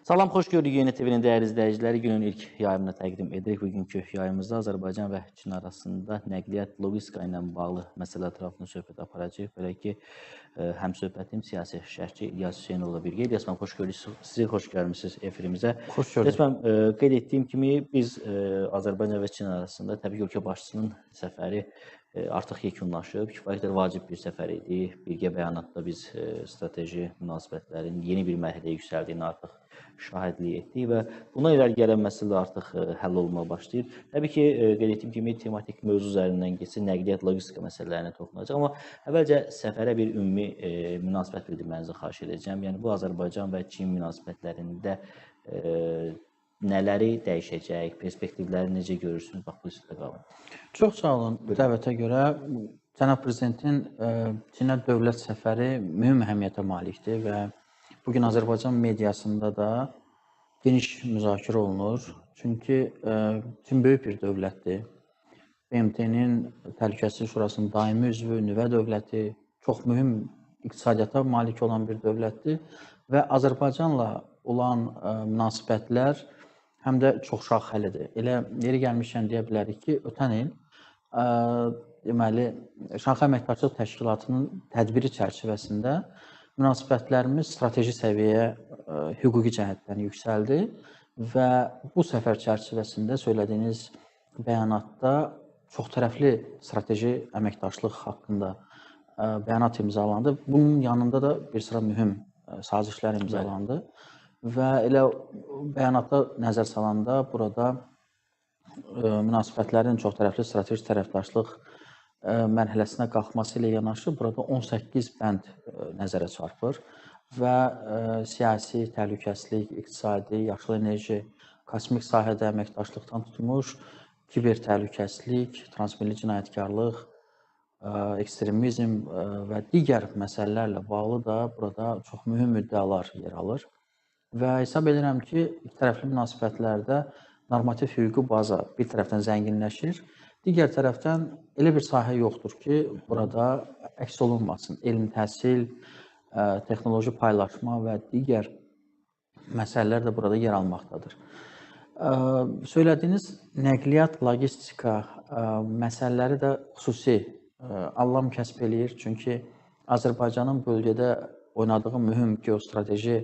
Salam, xoş gördük Yeni TV-nin dəyərli izləyiciləri. Günün ilk yayımını təqdim edirik. Bugünkü yayımızda Azərbaycan və Çin arasında nəqliyyat, logistika ilə bağlı məsələ ətrafında söhbət aparacağıq. Belə ki, həm söhbətim siyasi şərhçi İlyas Hüseynovla birgə. İlyas müəllim, xoş gördük. Sizi xoş gəlmisiniz efirimizə. Xoş gördük. İlyas müəllim, qeyd etdiyim kimi biz Azərbaycan və Çin arasında təbii ki, ölkə başçısının səfəri artıq yekunlaşıb. Kifayət qədər vacib bir səfər idi. Birgə bəyanatda biz strateji münasibətlərin yeni bir mərhələyə yüksəldiyini artıq şahidlik etdik və buna irəli gələn məsələ artıq həll olunmağa başlayır. Təbii ki, qeyd etdiyim kimi tematik mövzu üzərindən keçsin, nəqliyyat, logistika məsələlərinə toxunacaq. Amma əvvəlcə səfərə bir ümumi münasibət bildirmənizi xahiş edəcəm. Yəni, bu Azərbaycan və Çin münasibətlərində nələri dəyişəcək, perspektivləri necə görürsünüz? Bax, bu istiqamətdə qalın. Çox sağ olun. Dəvətə görə Cənab Prezidentin Çinə dövlət səfəri mühüm əhəmiyyətə malikdir və bugün Azərbaycan mediasında da geniş müzakirə olunur. Çünki Çin böyük bir dövlətdir. BMT-nin Təhlükəsizlik Şurasının daimi üzvü, nüvə dövləti, çox mühüm iqtisadiyyata malik olan bir dövlətdir və Azərbaycanla olan münasibətlər həm də çoxşaxəlidir. Elə yeri gəlmişkən deyə bilərik ki, ötən il deməli Şanxay Əməkdaşlıq Təşkilatının tədbiri çərçivəsində münasibətlərimiz strateji səviyyəyə hüquqi cəhətdən yüksəldi və bu səfər çərçivəsində söylədiyiniz bəyanatda çoxtərəfli strateji əməkdaşlıq haqqında bəyanat imzalandı. Bunun yanında da bir sıra mühüm sazişlər imzalandı və elə bəyanatda nəzər salanda burada münasibətlərin çoxtərəfli strateji tərəfdaşlıq mərhələsinə qalxması ilə yanaşı burada 18 bənd nəzərə çarpır və siyasi, təhlükəsizlik, iqtisadi, yaşıl enerji, kosmik sahədə əməkdaşlıqdan tutmuş, kiber təhlükəsizlik, transmilli cinayətkarlıq, ekstremizm və digər məsələlərlə bağlı da burada çox mühüm müddəalar yer alır. Və hesab edirəm ki, ikitərəfli münasibətlərdə normativ hüquqi baza bir tərəfdən zənginləşir, digər tərəfdən elə bir sahə yoxdur ki, burada əks olunmasın. Elm, təhsil, texnoloji paylaşma və digər məsələlər də burada yer almaqdadır. Söylədiyiniz nəqliyyat, logistika məsələləri də xüsusi anlam kəsb eləyir. Çünki Azərbaycanın bölgədə oynadığı mühüm geostrateji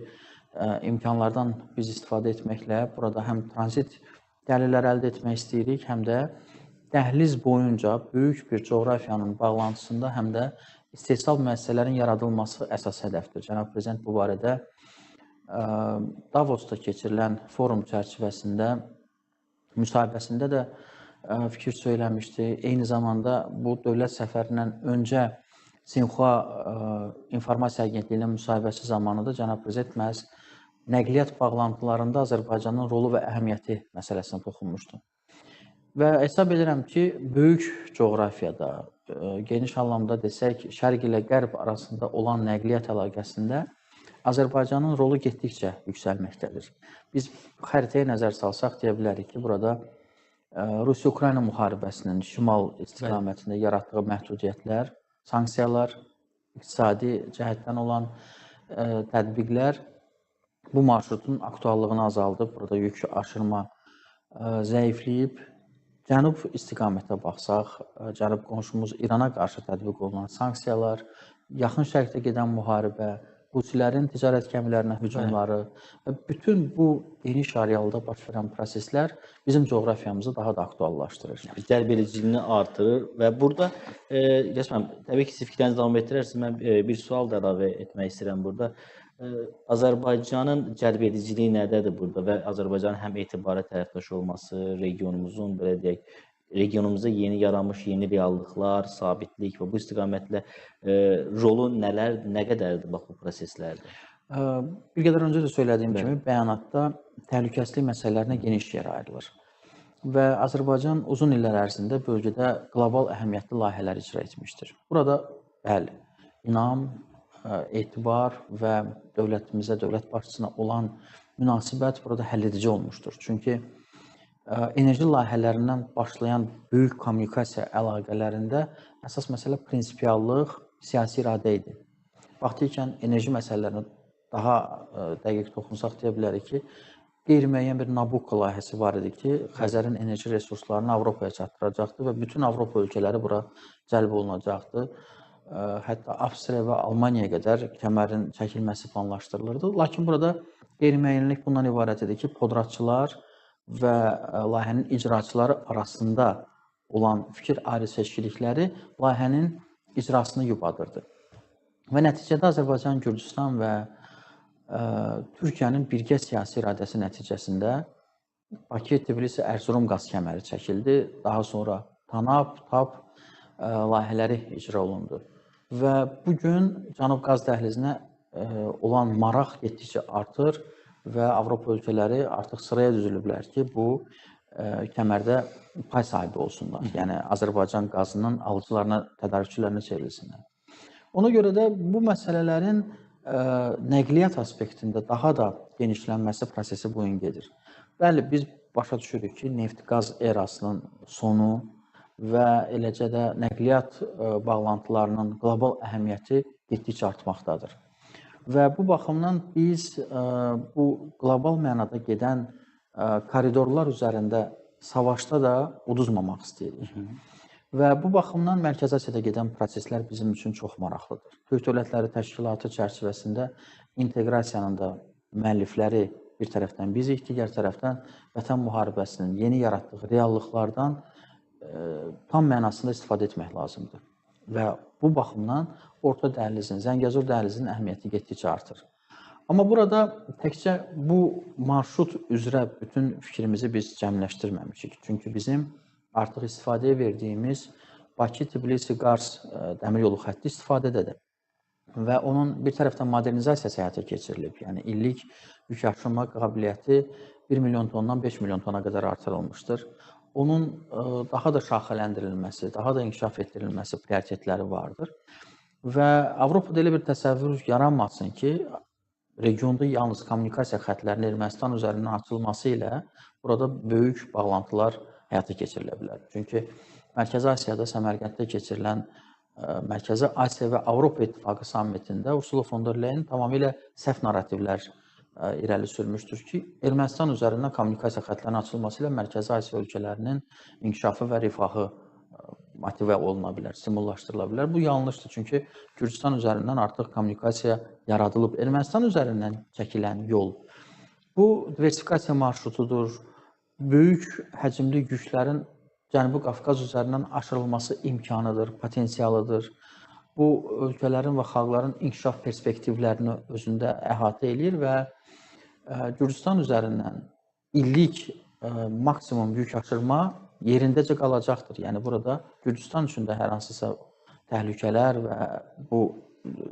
imkanlardan biz istifadə etməklə burada həm tranzit gəlirlər əldə etmək istəyirik, həm də dəhliz boyunca böyük bir coğrafiyanın bağlantısında həm də istehsal müəssisələrin yaradılması əsas hədəfdir. Cənab Prezident bu barədə Davosda keçirilən forum çərçivəsində müsahibəsində də fikir söyləmişdi. Eyni zamanda bu dövlət səfərindən öncə Sinxua İnformasiya Agentliyinin müsahibəsi zamanı da Cənab Prezident məhz nəqliyyat bağlantılarında Azərbaycanın rolu və əhəmiyyəti məsələsinə toxunmuşdu. Və hesab edirəm ki, böyük coğrafiyada, geniş anlamda desək, şərq ilə qərb arasında olan nəqliyyat əlaqəsində Azərbaycanın rolu getdikcə yüksəlməkdədir. Biz xəritəyə nəzər salsaq deyə bilərik ki, burada Rusiya-Ukrayna müharibəsinin şimal istiqamətində yaratdığı məhdudiyyətlər, sanksiyalar, iqtisadi cəhətdən olan tətbiqlər bu marşrutun aktuallığını azaldıb, burada yük aşırma zəifləyib. Cənub istiqamətə baxsaq, cənub qonşumuz İrana qarşı tətbiq olunan sanksiyalar, yaxın şərqdə gedən müharibə, Husilərin ticarət gəmilərinə hücumları və bütün bu geniş arealda baş verən proseslər bizim coğrafiyamızı daha da aktuallaşdırır. Cəlbediciliyini artırır və burada, Yasmin, təbii ki, siz fikrinizi davam etdirərsiniz. Mən bir sual da əlavə etmək istəyirəm burada. Azərbaycanın cəlbediciliyi nədədir burada və Azərbaycanın həm etibarı tərəfdaş olması, regionumuzun, belə deyək, regionumuzda yeni yaranmış yeni reallıqlar, sabitlik və bu istiqamətlə rolu nələr, nə qədərdir bax bu proseslərdə? Bir qədər öncə də söylədiyim kimi bəyanatda təhlükəsizlik məsələlərinə geniş yer ayrılır. Və Azərbaycan uzun illər ərzində bölgədə qlobal əhəmiyyətli layihələr icra etmişdir. Burada bəli, inam, etibar və dövlətimizə, dövlət başçısına olan münasibət burada həlledici olmuşdur. Çünki enerji layihələrindən başlayan böyük kommunikasiya əlaqələrində əsas məsələ prinsipiallıq, siyasi iradə idi. Vaxtı ikən enerji məsələlərinə daha dəqiq toxunsaq deyə bilərik ki, qeyri-müəyyən bir Nabucco layihəsi var idi ki, Xəzərin enerji resurslarını Avropaya çatdıracaqdı və bütün Avropa ölkələri bura cəlb olunacaqdı. Hətta Avstriya və Almaniyaya qədər kəmərin çəkilməsi planlaşdırılırdı. Lakin burada qeyri-müəyyənlik bundan ibarət idi ki, podratçılar və layihənin icraçıları arasında olan fikir ayrı-seçkilikləri layihənin icrasını yubadırdı. Və nəticədə Azərbaycan, Gürcüstan və Türkiyənin birgə siyasi iradəsi nəticəsində Bakı, Tbilisi, Ərzurum qaz kəməri çəkildi. Daha sonra TANAP, TAP layihələri icra olundu. Və bugün Cənub qaz dəhlizinə olan maraq getdikcə artır və Avropa ölkələri artıq sıraya düzülüblər ki, bu kəmərdə pay sahibi olsunlar. Yəni Azərbaycan qazının alıcılarına, tədarükçülərinə çevrilsinlər. Ona görə də bu məsələlərin nəqliyyat aspektində daha da genişlənməsi prosesi bu gün gedir. Bəli, biz başa düşürük ki, neft-qaz erasının sonu və eləcə də nəqliyyat bağlantılarının qlobal əhəmiyyəti getdikcə artmaqdadır. Və bu baxımdan biz bu qlobal mənada gedən koridorlar üzərində savaşda da uduzmamaq istəyirik. Və bu baxımdan Mərkəzi Asiyada gedən proseslər bizim üçün çox maraqlıdır. Türk Dövlətləri Təşkilatı çərçivəsində inteqrasiyanın da müəllifləri bir tərəfdən bizik, digər tərəfdən Vətən müharibəsinin yeni yaratdığı reallıqlardan tam mənasında istifadə etmək lazımdır. Və bu baxımdan Orta dəhlizin, Zəngəzur dəhlizinin əhəmiyyəti getdikcə artır. Amma burada təkcə bu marşrut üzrə bütün fikrimizi biz cəmləşdirməmişik. Çünki bizim artıq istifadəyə verdiyimiz Bakı-Tbilisi-Qars dəmir yolu xətti istifadədədir. Və onun bir tərəfdən modernizasiyası həyata keçirilib. Yəni illik yük aşırma qabiliyyəti 1 milyon tondan 5 milyon tona qədər artırılmışdır. Onun daha da şaxələndirilməsi, daha da inkişaf etdirilməsi prioritetləri vardır. Və Avropada elə bir təsəvvür yaranmasın ki, regionda yalnız kommunikasiya xətlərinin Ermənistan üzərindən açılması ilə burada böyük bağlantılar həyata keçirilə bilər. Çünki Mərkəzi Asiyada Səmərqənddə keçirilən Mərkəzi Asiya və Avropa İttifaqı sammitində Ursula von der Leyen tamamilə səhv narrativlər irəli sürmüşdür ki, Ermənistan üzərindən kommunikasiya xətlərinin açılması ilə Mərkəzi Asiya ölkələrinin inkişafı və rifahı motivə oluna bilər, stimullaşdırıla bilər. Bu yanlışdır, çünki Gürcüstan üzərindən artıq kommunikasiya yaradılıb. Ermənistan üzərindən çəkilən yol bu diversifikasiya marşrutudur. Böyük həcmli yüklərin Cənubi Qafqaz üzərindən aşırılması imkanıdır, potensialıdır. Bu, ölkələrin və xalqların inkişaf perspektivlərini özündə əhatə edir və Gürcüstan üzərindən illik maksimum yük aşırma yerindəcə qalacaqdır. Yəni, burada Gürcüstan üçün də hər hansısa təhlükələr və bu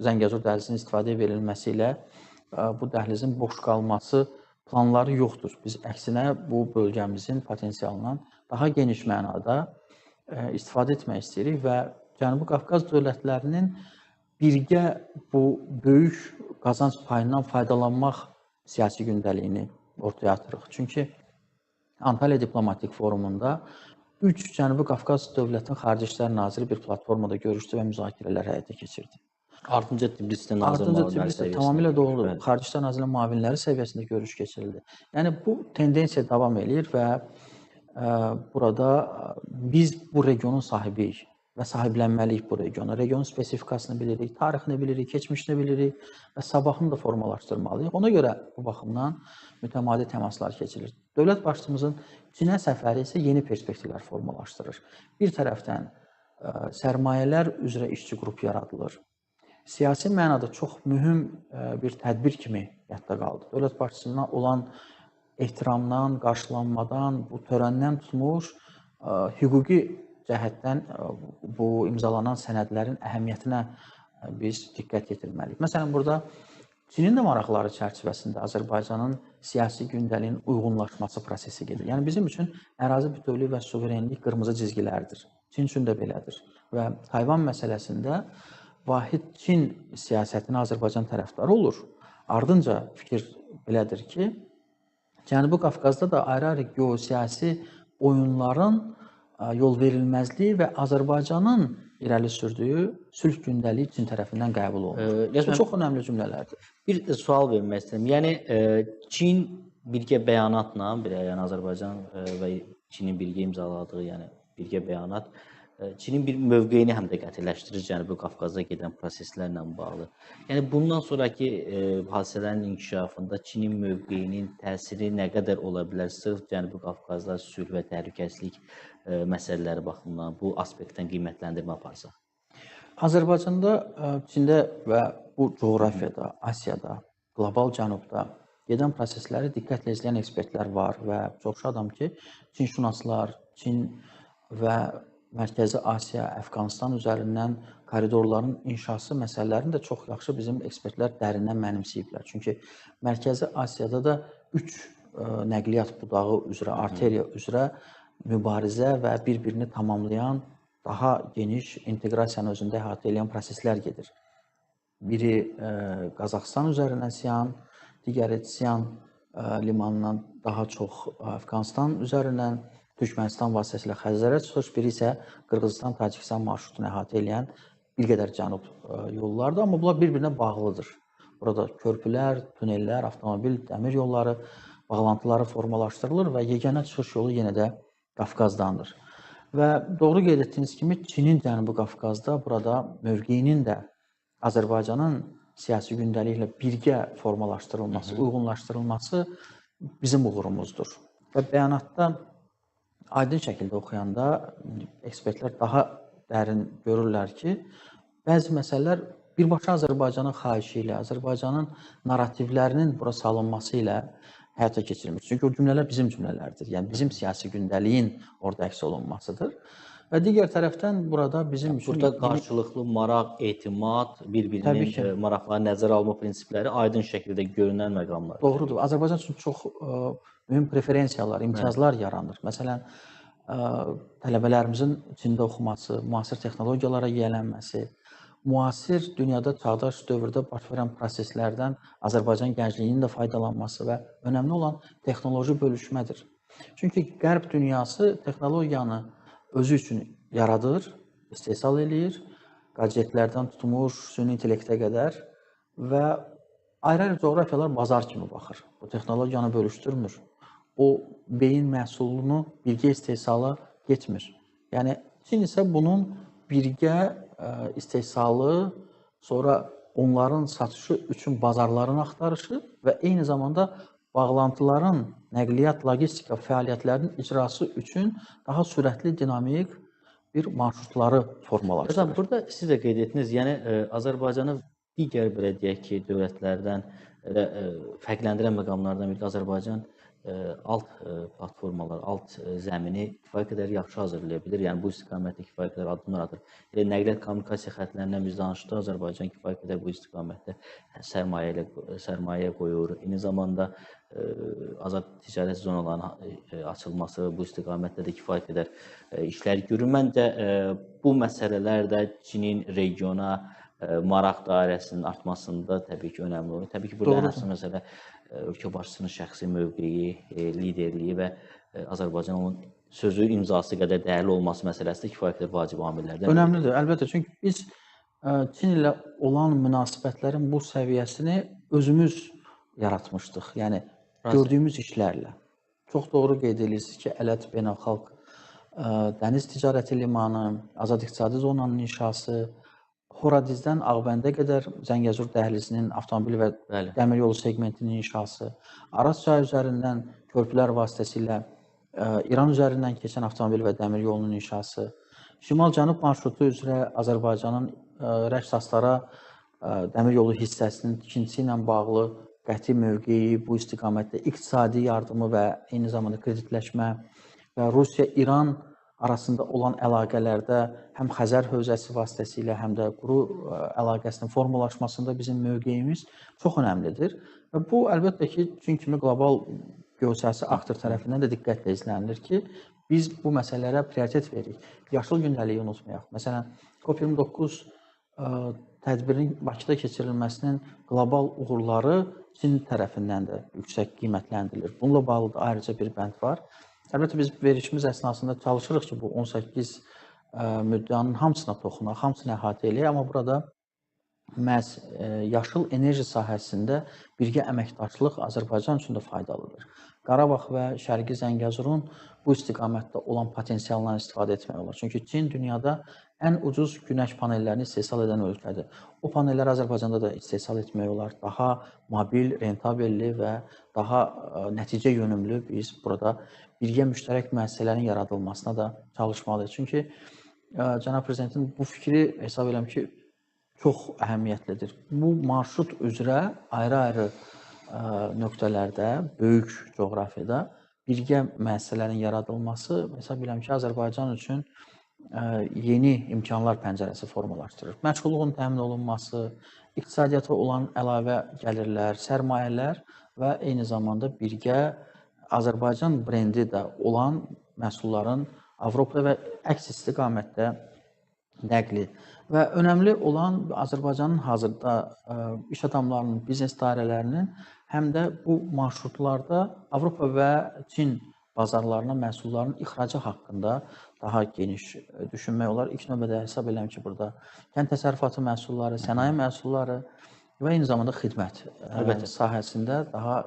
Zəngəzur dəhlizinin istifadəyə verilməsi ilə bu dəhlizin boş qalması planları yoxdur. Biz əksinə bu bölgəmizin potensialından daha geniş mənada istifadə etmək istəyirik və Cənubi Qafqaz dövlətlərinin birgə bu böyük qazanc payından faydalanmaq siyasi gündəliyini ortaya atırıq. Çünki Antalya Diplomatik Forumunda 3 Cənubi Qafqaz dövlətinin Xarici İşlər Naziri bir platformada görüşdü və müzakirələr həyata keçirdi. Ardınca Tbilisdə nazir müavinləri səviyyəsində. Tamamilə doğrudur. Xarici İşlər Nazirinin müavinləri səviyyəsində görüş keçirildi. Yəni, bu tendensiya davam edir və burada biz bu regionun sahibiyik və sahiblənməliyik bu regionu. Regionun spesifikasını bilirik, tarixini bilirik, keçmişini bilirik və sabahını da formalaşdırmalıyıq. Ona görə bu baxımdan mütəmadi təmaslar keçirir. Dövlət başçımızın Çinə səfəri isə yeni perspektivlər formalaşdırır. Bir tərəfdən sərmayələr üzrə işçi qrup yaradılır. Siyasi mənada çox mühüm bir tədbir kimi yadda qaldı. Dövlət başçısına olan ehtiramdan, qarşılanmadan, bu törəndən tutmuş, hüquqi cəhətdən bu imzalanan sənədlərin əhəmiyyətinə biz diqqət yetirməliyik. Məsələn, burada Çinin də maraqları çərçivəsində Azərbaycanın siyasi gündəliyin uyğunlaşması prosesi gedir. Yəni, bizim üçün ərazi bütövlüyü və suverenlik qırmızı cizgilərdir. Çin üçün də belədir. Və Tayvan məsələsində vahid Çin siyasətinə Azərbaycan tərəfdarı olur. Ardınca fikir belədir ki, Cənubi Qafqazda da ayrı-ayrı geosiyasi oyunların yol verilməzliyi və Azərbaycanın irəli sürdüyü sülh gündəliyi Çin tərəfindən qəbul olunur. Bu çox önəmli cümlələrdir. Bir sual vermək istəyirəm. Yəni Çin birgə bəyanatla, yəni Azərbaycan və Çinin birgə imzaladığı, yəni birgə bəyanat Çinin bir mövqeyini həm də qətiləşdirir Cənubi Qafqazda gedən proseslərlə bağlı. Yəni bundan sonraki hadisələrin inkişafında Çinin mövqeyinin təsiri nə qədər ola bilər? Sırf Cənubi Qafqazda sülh və təhlükəsizlik məsələləri baxımından bu aspektdən qiymətləndirmə aparsaq. Azərbaycanda, Çində və bu coğrafiyada, Asiyada, qlobal cənubda gedən prosesləri diqqətlə izləyən ekspertlər var və çox şadam ki, Çinşünaslar, Çin və Mərkəzi Asiya, Əfqanistan üzərindən koridorların inşası məsələlərini də çox yaxşı bizim ekspertlər dərindən mənimsəyiblər. Çünki Mərkəzi Asiyada da 3 nəqliyyat budağı üzrə, arteriya üzrə mübarizə və bir-birini tamamlayan daha geniş inteqrasiyanı özündə əhatə edən proseslər gedir. Biri Qazaxıstan üzərindən Sian, digəri Sian limanından daha çox Əfqanistan üzərindən Türkmənistan vasitəsilə Xəzərə çıxış, biri isə Qırğızistan, Tacikistan marşrutunu əhatə edən bir qədər cənub yollardır, amma bunlar bir-birinə bağlıdır. Burada körpülər, tunellər, avtomobil, dəmir yolları, bağlantıları formalaşdırılır və yeganə çıxış yolu yenə də Qafqazdandır. Və doğru qeyd etdiyiniz kimi Çinin Cənubi Qafqazda burada mövqeyinin də Azərbaycanın siyasi gündəliklə birgə formalaşdırılması, uyğunlaşdırılması bizim uğurumuzdur. Və bəyanatda aydın şəkildə oxuyanda ekspertlər daha dərin görürlər ki, bəzi məsələlər birbaşa Azərbaycanın xahişi ilə, Azərbaycanın narrativlərinin bura salınması ilə həyata keçirilmiş. Çünki o cümlələr bizim cümlələrdir. Yəni bizim siyasi gündəliyin orada əks olunmasıdır. Və digər tərəfdən burada bizim üçün burada qarşılıqlı maraq, etimad, bir-birinin maraqlarını nəzərə alma prinsipləri aydın şəkildə görünən məqamlar. Doğrudur. Azərbaycan üçün çox mühüm preferensiyalar, imtiyazlar yaranır. Məsələn, tələbələrimizin Çində oxuması, müasir texnologiyalara yiyələnməsi, müasir dünyada çağdaş dövrdə baş verən proseslərdən Azərbaycan gəncliyinin də faydalanması və önəmli olan texnoloji bölüşmədir. Çünki Qərb dünyası texnologiyanı özü üçün yaradır, istehsal eləyir, gadjetlərdən tutmuş, süni intellektə qədər və ayrı-ayrı coğrafiyalar bazar kimi baxır. Bu texnologiyanı bölüşdürmür. O beyin məhsulunu birgə istehsala getmir. Yəni Çin isə bunun birgə istehsalı, sonra onların satışı üçün bazarların axtarışı və eyni zamanda bağlantıların, nəqliyyat, logistika fəaliyyətlərinin icrası üçün daha sürətli, dinamik bir marşrutları formalaşdırır. Burada siz də qeyd etdiniz, yəni Azərbaycanı digər belə deyək ki, dövlətlərdən fərqləndirən məqamlardan biri Azərbaycan alt platformalar, alt zəmini kifayət qədər yaxşı hazırlaya bilir. Yəni bu istiqamətdə kifayət qədər addımlar atır. Elə nəqliyyat kommunikasiya xətlərindən biz danışdıq, Azərbaycan kifayət qədər bu istiqamətdə sərmayə qoyur. Eyni zamanda azad ticarət zonalarının açılması bu istiqamətdə də kifayət qədər işlər görür. Məncə bu məsələlər də Çinin regiona maraq dairəsinin artmasında təbii ki, önəmli olur. Təbii ki, burada ən əsas məsələ ölkə başçısının şəxsi mövqeyi, liderliyi və Azərbaycanın sözü imzası qədər dəyərli olması məsələsi də kifayət qədər vacib amillərdən. Önəmlidir, əlbəttə. Çünki biz Çin ilə olan münasibətlərin bu səviyyəsini özümüz yaratmışdıq. Yəni gördüyümüz işlərlə. Çox doğru qeyd edirsiniz ki, Ələt Beynəlxalq Dəniz Ticarəti Limanı, Azad İqtisadi Zonanın inşası, Horadizdən Ağbəndə qədər Zəngəzur dəhlizinin avtomobil və dəmir yolu segmentinin inşası, Araz çayı üzərindən körpülər vasitəsilə İran üzərindən keçən avtomobil və dəmir yolunun inşası, Şimal-Cənub marşrutu üzrə Azərbaycanın Rəşd-Astara dəmir yolu hissəsinin tikintisi ilə bağlı qəti mövqeyi, bu istiqamətdə iqtisadi yardımı və eyni zamanda kreditləşmə və Rusiya-İran arasında olan əlaqələrdə həm Xəzər hövzəsi vasitəsilə, həm də quru əlaqəsinin formalaşmasında bizim mövqeyimiz çox önəmlidir. Və bu, əlbəttə ki, Çin kimi qlobal geosiyasi aktor tərəfindən də diqqətlə izlənilir ki, biz bu məsələlərə prioritet veririk. Yaşıl gündəliyi unutmayaq. Məsələn, COP29 tədbirinin Bakıda keçirilməsinin qlobal uğurları Çin tərəfindən də yüksək qiymətləndirilir. Bununla bağlı da ayrıca bir bənd var. Əlbəttə, biz verişimiz əsnasında çalışırıq ki, bu 18 müddəanın hamısına toxunaq, hamısını əhatə eləyək, amma burada məhz yaşıl enerji sahəsində birgə əməkdaşlıq Azərbaycan üçün də faydalıdır. Qarabağ və Şərqi Zəngəzurun bu istiqamətdə olan potensialından istifadə etmək olar. Çünki Çin dünyada ən ucuz günəş panellərini istehsal edən ölkədir. O panelləri Azərbaycanda da istehsal etmək olar. Daha mobil, rentabelli və daha nəticə yönümlü biz burada birgə müştərək müəssisələrin yaradılmasına da çalışmalıyıq. Çünki cənab prezidentin bu fikri hesab edirəm ki, çox əhəmiyyətlidir. Bu marşrut üzrə ayrı-ayrı nöqtələrdə, böyük coğrafiyada birgə müəssisələrin yaradılması hesab edirəm ki, Azərbaycan üçün yeni imkanlar pəncərəsi formalaşdırır. Məşğulluğun təmin olunması, iqtisadiyyata olan əlavə gəlirlər, sərmayələr və eyni zamanda birgə Azərbaycan brendi də olan məhsulların Avropada və əks istiqamətdə nəqli və önəmli olan Azərbaycanın hazırda iş adamlarının, biznes dairələrinin həm də bu marşrutlarda Avropa və Çin bazarlarına məhsulların ixracı haqqında daha geniş düşünmək olar. İlk növbədə hesab edirəm ki, burada kənd təsərrüfatı məhsulları, sənaye məhsulları və eyni zamanda xidmət sahəsində daha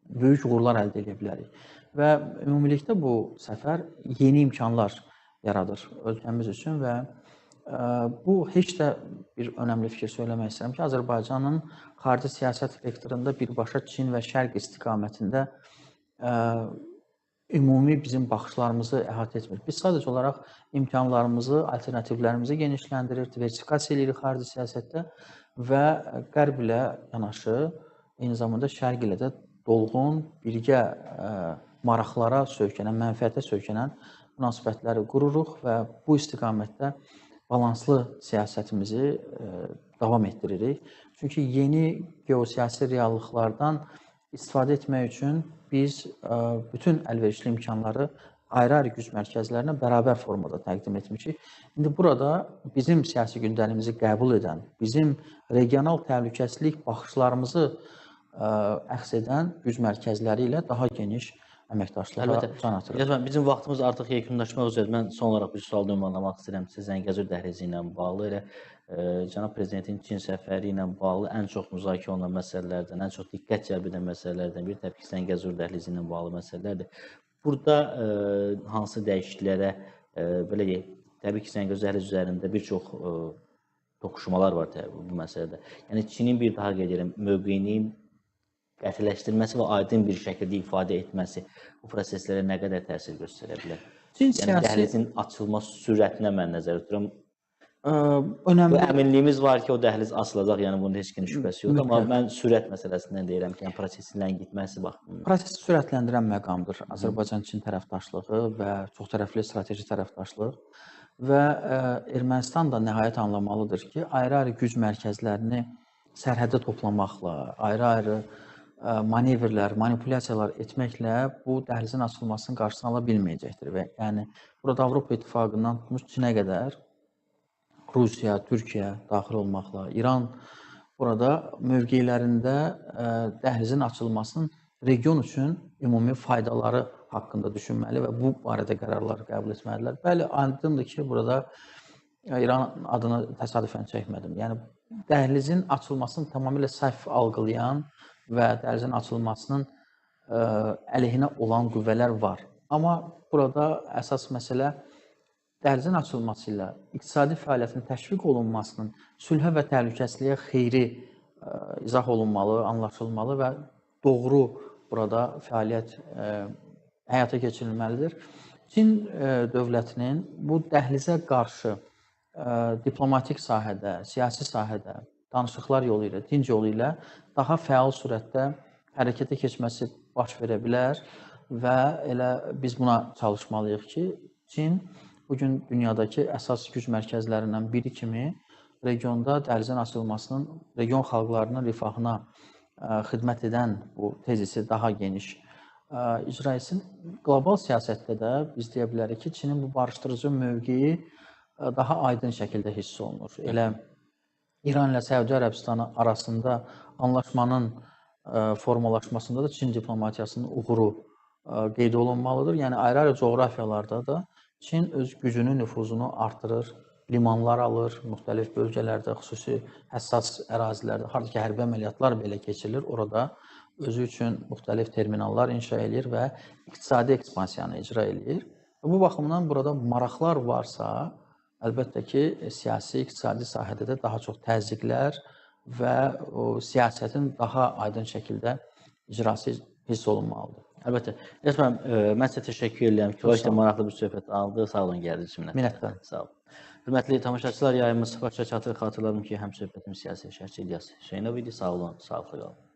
böyük uğurlar əldə edə bilərik. Və ümumilikdə bu səfər yeni imkanlar yaradır ölkəmiz üçün və bu heç də bir önəmli fikir söyləmək istəyirəm ki, Azərbaycanın xarici siyasət vektorunda birbaşa Çin və Şərq istiqamətində ümumi bizim baxışlarımızı əhatə etmir. Biz sadəcə olaraq imkanlarımızı, alternativlərimizi genişləndirir, diversifikasiya edirik xarici siyasətdə və Qərb ilə yanaşı, eyni zamanda Şərq ilə də dolğun, birgə maraqlara söykənən, mənfəətə söykənən münasibətləri qururuq və bu istiqamətdə balanslı siyasətimizi davam etdiririk. Çünki yeni geosiyasi reallıqlardan istifadə etmək üçün biz bütün əlverişli imkanları ayrı-ayrı güc mərkəzlərinə bərabər formada təqdim etmişik. İndi burada bizim siyasi gündəliyimizi qəbul edən, bizim regional təhlükəsizlik baxışlarımızı əks edən güc mərkəzləri ilə daha geniş əməkdaşlığa can atırıq. Bizim vaxtımız artıq yekunlaşmaq üzrədir. Mən son olaraq bir sual ünvanlamaq istəyirəm sizə Zəngəzur dəhlizi ilə bağlı. Elə cənab prezidentin Çin səfəri ilə bağlı ən çox müzakirə olunan məsələlərdən, ən çox diqqət cəlb edən məsələlərdən biri təbii ki, Zəngəzur dəhlizi ilə bağlı məsələlərdir. Burada hansı dəyişikliklərə belə deyək, təbii ki, Zəngəzur dəhlizi üzərində bir çox toqquşmalar var təbii bu məsələdə. Yəni Çinin bir daha qeyd edirəm, mövqeyini qətiləşdirməsi və aydın bir şəkildə ifadə etməsi bu proseslərə nə qədər təsir göstərə bilər? Yəni dəhlizin açılma sürətinə mən nəzərdə tuturam. Bu əminliyimiz var ki, o dəhliz açılacaq, yəni bunun heç kimin şübhəsi yoxdur. Amma mən sürət məsələsindən deyirəm ki, yəni prosesin ləngitməsi baxımından. Prosesi sürətləndirən məqamdır Azərbaycan-Çin tərəfdaşlığı və çoxtərəfli strateji tərəfdaşlıq və Ermənistan da nəhayət anlamalıdır ki, ayrı-ayrı güc mərkəzlərini sərhəddə toplamaqla, ayrı-ayrı manevrlər, manipulyasiyalar etməklə bu dəhlizin açılmasının qarşısını ala bilməyəcəkdir. Və yəni burada Avropa İttifaqından tutmuş Çinə qədər Rusiya, Türkiyə daxil olmaqla, İran burada mövqelərində dəhlizin açılmasının region üçün ümumi faydaları haqqında düşünməli və bu barədə qərarlar qəbul etməlidirlər. Bəli, aydındır ki, burada İran adını təsadüfən çəkmədim. Yəni dəhlizin açılmasını tamamilə səhv algılayan və dəhlizin açılmasının əleyhinə olan qüvvələr var. Amma burada əsas məsələ dəhlizin açılması ilə iqtisadi fəaliyyətin təşviq olunmasının sülhə və təhlükəsizliyə xeyri izah olunmalı, anlaşılmalı və doğru burada fəaliyyət həyata keçirilməlidir. Çin dövlətinin bu dəhlizə qarşı diplomatik sahədə, siyasi sahədə, danışıqlar yolu ilə, dinc yolu ilə daha fəal surətdə hərəkətə keçməsi baş verə bilər və elə biz buna çalışmalıyıq ki, Çin bugün dünyadakı əsas güc mərkəzlərindən biri kimi regionda dəhlizin açılmasının region xalqlarının rifahına xidmət edən bu tezisi daha geniş icra etsin. Qlobal siyasətdə də biz deyə bilərik ki, Çinin bu barışdırıcı mövqeyi daha aydın şəkildə hiss olunur. Elə İran ilə Səudiyyə Ərəbistanı arasında anlaşmanın formalaşmasında da Çin diplomatiyasının uğuru qeyd olunmalıdır. Yəni ayrı-ayrı coğrafiyalarda da Çin öz gücünü, nüfuzunu artırır, limanlar alır, müxtəlif bölgələrdə, xüsusi həssas ərazilərdə, harda ki, hərbi əməliyyatlar belə keçirilir, orada özü üçün müxtəlif terminallar inşa edir və iqtisadi ekspansiyanı icra edir. Bu baxımdan burada maraqlar varsa, əlbəttə ki, siyasi, iqtisadi sahədə də daha çox təzyiqlər və o siyasətin daha aydın şəkildə icrası hiss olunmalıdır. Əlbəttə. İlyas müəllim, mən sizə təşəkkür edirəm. Kifayət maraqlı bir söhbət aldı. Sağ olun, gəldiniz bizimlə. Minnətdaram. Sağ olun. Hörmətli tamaşaçılar, yayımız başa çatır. Xatırladım ki, həm söhbətimiz siyasi şərhçi İlyas Hüseynov idi. Sağ olun, sağlıqla qalın.